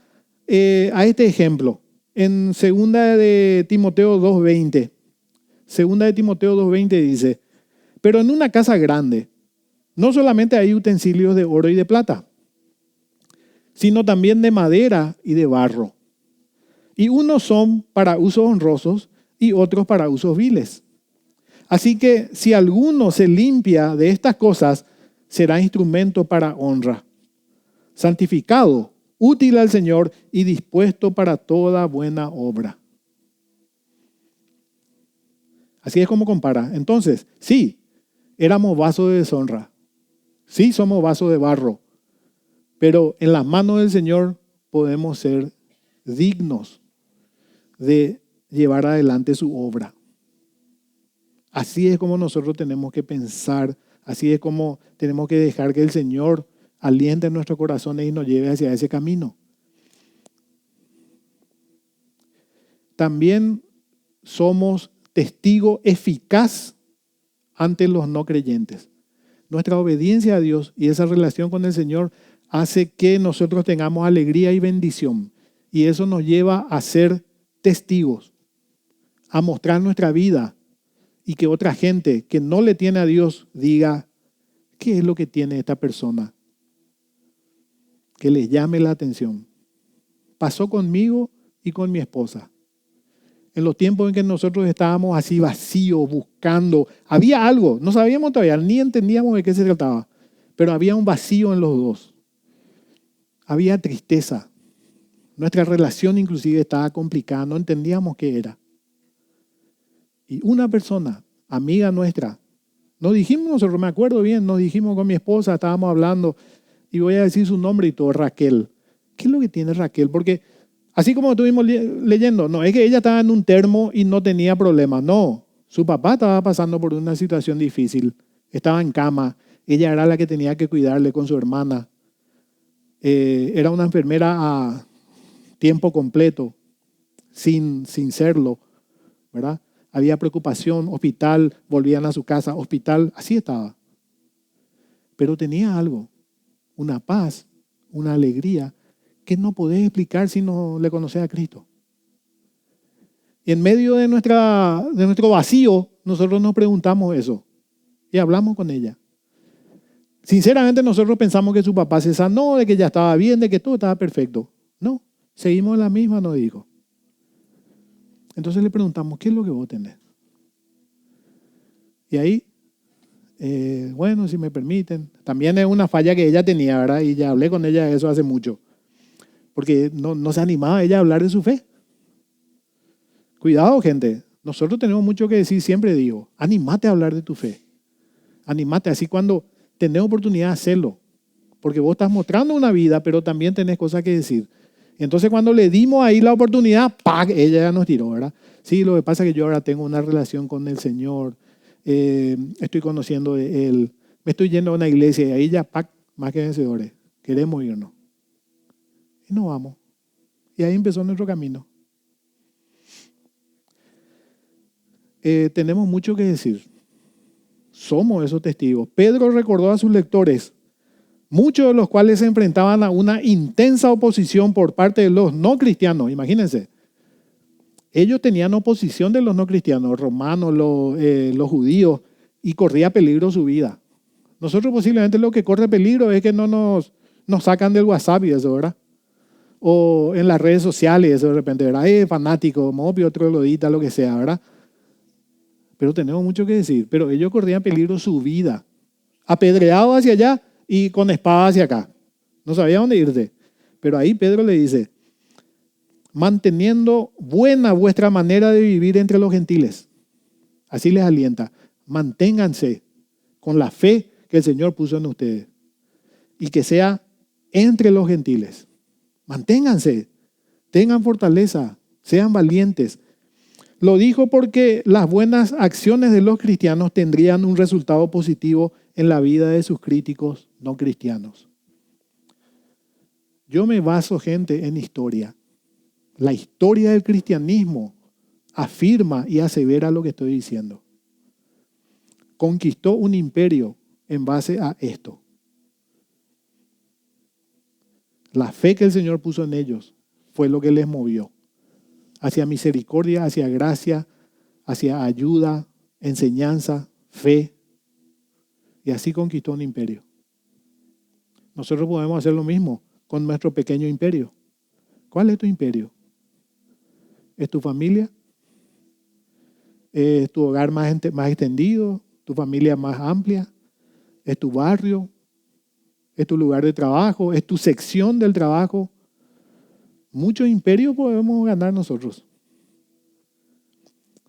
a este ejemplo. En 2 de Timoteo 2:20, 2 de Timoteo 2:20 dice, pero en una casa grande no solamente hay utensilios de oro y de plata, sino también de madera y de barro. Y unos son para usos honrosos y otros para usos viles. Así que si alguno se limpia de estas cosas, será instrumento para honra, santificado, útil al Señor y dispuesto para toda buena obra. Así es como compara. Entonces, sí, éramos vasos de deshonra. Sí, somos vasos de barro. Pero en las manos del Señor podemos ser dignos de llevar adelante su obra. Así es como nosotros tenemos que pensar, así es como tenemos que dejar que el Señor aliente nuestros corazones y nos lleve hacia ese camino. También somos testigo eficaz ante los no creyentes. Nuestra obediencia a Dios y esa relación con el Señor hace que nosotros tengamos alegría y bendición. Y eso nos lleva a ser testigos, a mostrar nuestra vida y que otra gente que no le tiene a Dios diga, ¿qué es lo que tiene esta persona? Que les llame la atención. Pasó conmigo y con mi esposa. En los tiempos en que nosotros estábamos así vacíos, buscando, había algo, no sabíamos todavía, ni entendíamos de qué se trataba, pero había un vacío en los dos. Había tristeza. Nuestra relación inclusive estaba complicada, no entendíamos qué era. Y una persona, amiga nuestra, nos dijimos nosotros, me acuerdo bien, nos dijimos con mi esposa, estábamos hablando, y voy a decir su nombre y todo, Raquel. ¿Qué es lo que tiene Raquel? Porque así como estuvimos leyendo, no es que ella estaba en un termo y no tenía problemas, no. Su papá estaba pasando por una situación difícil, estaba en cama, ella era la que tenía que cuidarle con su hermana. Era una enfermera a tiempo completo, sin serlo, ¿verdad? Había preocupación, hospital, volvían a su casa, hospital, así estaba. Pero tenía algo, una paz, una alegría que no podés explicar si no le conoces a Cristo. Y en medio de nuestro vacío, nosotros nos preguntamos eso y hablamos con ella. Sinceramente nosotros pensamos que su papá se sanó, de que ya estaba bien, de que todo estaba perfecto. No, seguimos en la misma, nos dijo. Entonces le preguntamos, ¿qué es lo que vos tenés? Y ahí, bueno, si me permiten, también es una falla que ella tenía, ¿verdad? Y ya hablé con ella de eso hace mucho. Porque no se animaba ella a hablar de su fe. Cuidado, gente. Nosotros tenemos mucho que decir, siempre digo, anímate a hablar de tu fe. Anímate, así cuando tenés oportunidad de hacerlo. Porque vos estás mostrando una vida, pero también tenés cosas que decir. Entonces cuando le dimos ahí la oportunidad, ¡pac!, ella ya nos tiró, ¿verdad? Sí, lo que pasa es que yo ahora tengo una relación con el Señor, estoy conociendo de Él, me estoy yendo a una iglesia y ahí ya, ¡pac!, más que vencedores, queremos irnos. Y nos vamos. Y ahí empezó nuestro camino. Tenemos mucho que decir. Somos esos testigos. Pedro recordó a sus lectores, muchos de los cuales se enfrentaban a una intensa oposición por parte de los no cristianos. Imagínense, ellos tenían oposición de los no cristianos, romanos, los judíos, y corría peligro su vida. Nosotros posiblemente lo que corre peligro es que no nos sacan del WhatsApp y eso, ¿verdad? O en las redes sociales, eso de repente, ¿verdad? Fanático, mopio, troglodita, lo que sea, ¿verdad? Pero tenemos mucho que decir. Pero ellos corrían peligro su vida. Apedreados hacia allá y con espada hacia acá. No sabía dónde irse. Pero ahí Pedro le dice, manteniendo buena vuestra manera de vivir entre los gentiles. Así les alienta. Manténganse con la fe que el Señor puso en ustedes. Y que sea entre los gentiles. Manténganse. Tengan fortaleza. Sean valientes. Lo dijo porque las buenas acciones de los cristianos tendrían un resultado positivo en la vida de sus críticos no cristianos. Yo me baso, gente, en historia. La historia del cristianismo afirma y asevera lo que estoy diciendo. Conquistó un imperio en base a esto. La fe que el Señor puso en ellos fue lo que les movió. Hacia misericordia, hacia gracia, hacia ayuda, enseñanza, fe. Y así conquistó un imperio. Nosotros podemos hacer lo mismo con nuestro pequeño imperio. ¿Cuál es tu imperio? ¿Es tu familia? ¿Es tu hogar más extendido? ¿Tu familia más amplia? ¿Es tu barrio? ¿Es tu lugar de trabajo? ¿Es tu sección del trabajo? Muchos imperios podemos ganar nosotros.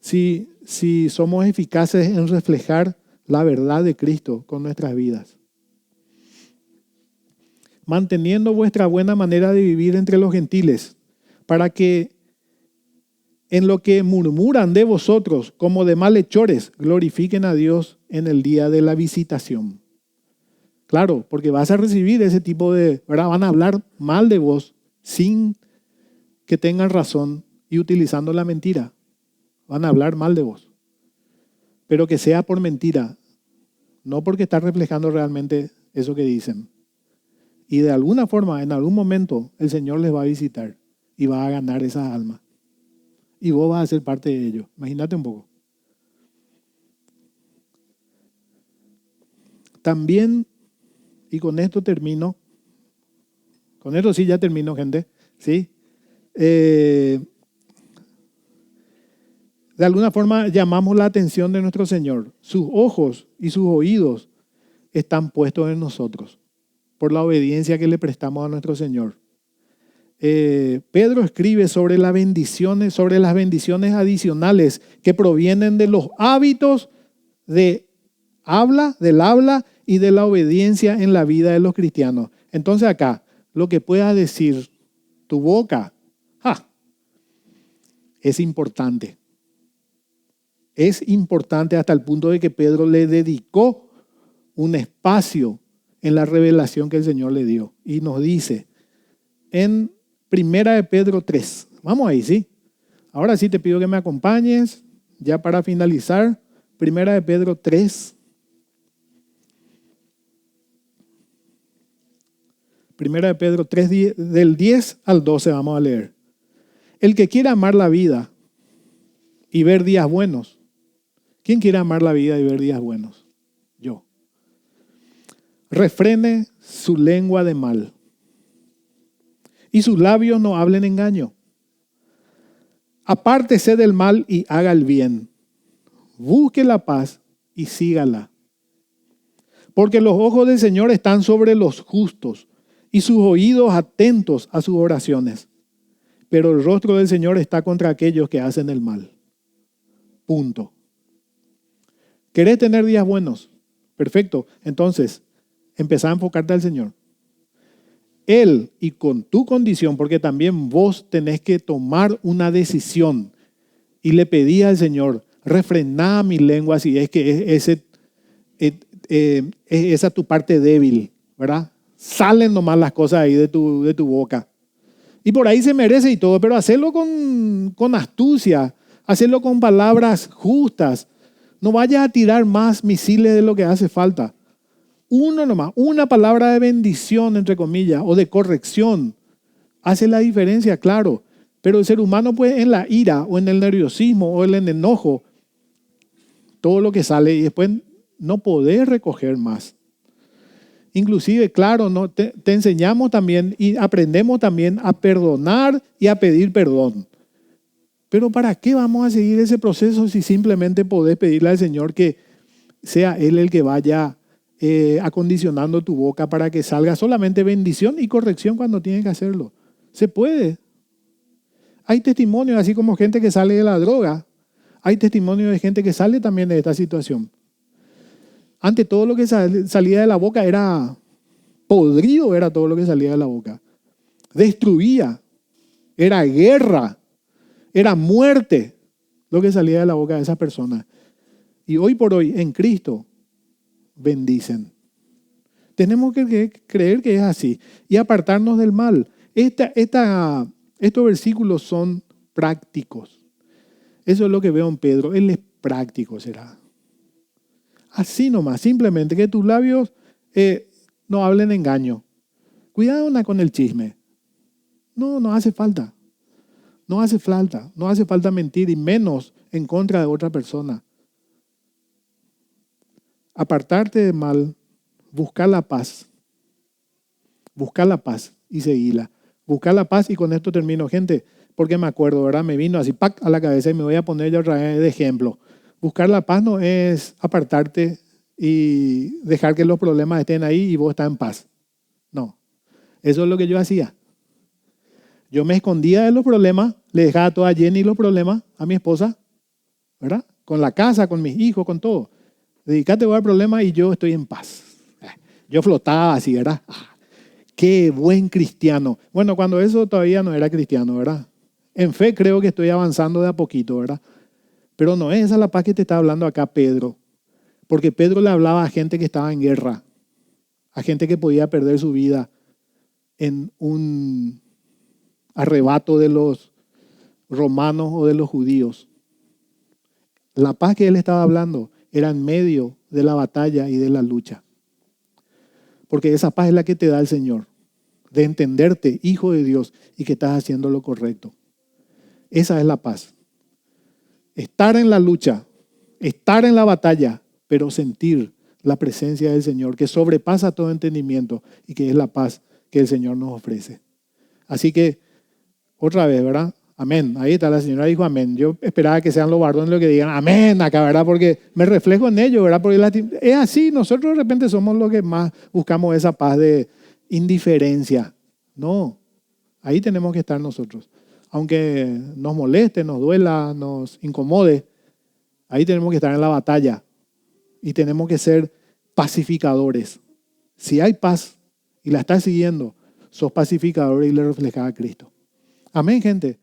Si somos eficaces en reflejar la verdad de Cristo con nuestras vidas. Manteniendo vuestra buena manera de vivir entre los gentiles, para que en lo que murmuran de vosotros como de malhechores, glorifiquen a Dios en el día de la visitación. Claro, porque vas a recibir ese tipo de, ¿verdad? Van a hablar mal de vos sin que tengan razón y utilizando la mentira. Van a hablar mal de vos. Pero que sea por mentira, no porque está reflejando realmente eso que dicen. Y de alguna forma, en algún momento, el Señor les va a visitar y va a ganar esas almas. Y vos vas a ser parte de ello. Imagínate un poco. También, y con esto termino, con esto sí ya termino, gente, ¿sí? de alguna forma llamamos la atención de nuestro Señor. Sus ojos y sus oídos están puestos en nosotros por la obediencia que le prestamos a nuestro Señor. Pedro escribe sobre las bendiciones adicionales que provienen de los hábitos del habla y de la obediencia en la vida de los cristianos. Entonces acá, lo que pueda decir tu boca, es importante. Es importante hasta el punto de que Pedro le dedicó un espacio en la revelación que el Señor le dio. Y nos dice en 1 Pedro 3. Vamos ahí, ¿sí? Ahora sí te pido que me acompañes, ya para finalizar. 1 Pedro 3. 1 Pedro 3, del 10 al 12 vamos a leer. El que quiera amar la vida y ver días buenos. ¿Quién quiere amar la vida y ver días buenos? Yo. Refrene su lengua de mal y sus labios no hablen engaño. Apártese del mal y haga el bien. Busque la paz y sígala. Porque los ojos del Señor están sobre los justos y sus oídos atentos a sus oraciones. Pero el rostro del Señor está contra aquellos que hacen el mal. Punto. ¿Querés tener días buenos? Perfecto. Entonces, empezá a enfocarte al Señor. Él y con tu condición, porque también vos tenés que tomar una decisión. Y le pedí al Señor, refrená mi lengua si es que esa es tu parte débil, ¿verdad? Salen nomás las cosas ahí de tu boca. Y por ahí se merece y todo, pero hacerlo con astucia, hacerlo con palabras justas. No vayas a tirar más misiles de lo que hace falta. Uno nomás, una palabra de bendición, entre comillas, o de corrección, hace la diferencia, claro. Pero el ser humano puede en la ira, o en el nerviosismo, o en el enojo, todo lo que sale, y después no poder recoger más. Inclusive, claro, ¿no? Te enseñamos también y aprendemos también a perdonar y a pedir perdón. Pero ¿para qué vamos a seguir ese proceso si simplemente podés pedirle al Señor que sea Él el que vaya acondicionando tu boca para que salga solamente bendición y corrección cuando tiene que hacerlo? Se puede. Hay testimonios, así como gente que sale de la droga. Hay testimonios de gente que sale también de esta situación. Antes todo lo que salía de la boca era podrido, era todo lo que salía de la boca. Destruía, era guerra, era muerte lo que salía de la boca de esas personas. Y hoy por hoy en Cristo bendicen. Tenemos que creer que es así y apartarnos del mal. Estos versículos son prácticos. Eso es lo que veo en Pedro. Él es práctico, será. Así nomás, simplemente que tus labios no hablen engaño. Cuidado con el chisme. No hace falta. No hace falta mentir y menos en contra de otra persona. Apartarte del mal, buscar la paz. Buscar la paz y seguirla. Buscar la paz y con esto termino, gente, porque me acuerdo, ¿verdad? Me vino así ¡pac! A la cabeza y me voy a poner ya otra vez de ejemplo. Buscar la paz no es apartarte y dejar que los problemas estén ahí y vos estás en paz. No, eso es lo que yo hacía. Yo me escondía de los problemas, le dejaba toda Jenny los problemas a mi esposa, ¿verdad? Con la casa, con mis hijos, con todo. Dedícate al problema y yo estoy en paz. Yo flotaba así, ¿verdad? Qué buen cristiano. Bueno, cuando eso todavía no era cristiano, ¿verdad? En fe creo que estoy avanzando de a poquito, ¿verdad? Pero no es esa la paz que te está hablando acá Pedro. Porque Pedro le hablaba a gente que estaba en guerra, a gente que podía perder su vida en un arrebato de los romanos o de los judíos. La paz que él estaba hablando era en medio de la batalla y de la lucha. Porque esa paz es la que te da el Señor, de entenderte hijo de Dios y que estás haciendo lo correcto. Esa es la paz. Estar en la lucha, estar en la batalla, pero sentir la presencia del Señor que sobrepasa todo entendimiento y que es la paz que el Señor nos ofrece. Así que, otra vez, ¿verdad? Amén. Ahí está, la señora dijo amén. Yo esperaba que sean los varones los que digan amén acá, ¿verdad? Porque me reflejo en ellos, ¿verdad? Porque es así, nosotros de repente somos los que más buscamos esa paz de indiferencia. No, ahí tenemos que estar nosotros. Aunque nos moleste, nos duela, nos incomode, ahí tenemos que estar en la batalla y tenemos que ser pacificadores. Si hay paz y la estás siguiendo, sos pacificador y le reflejas a Cristo. Amén, gente.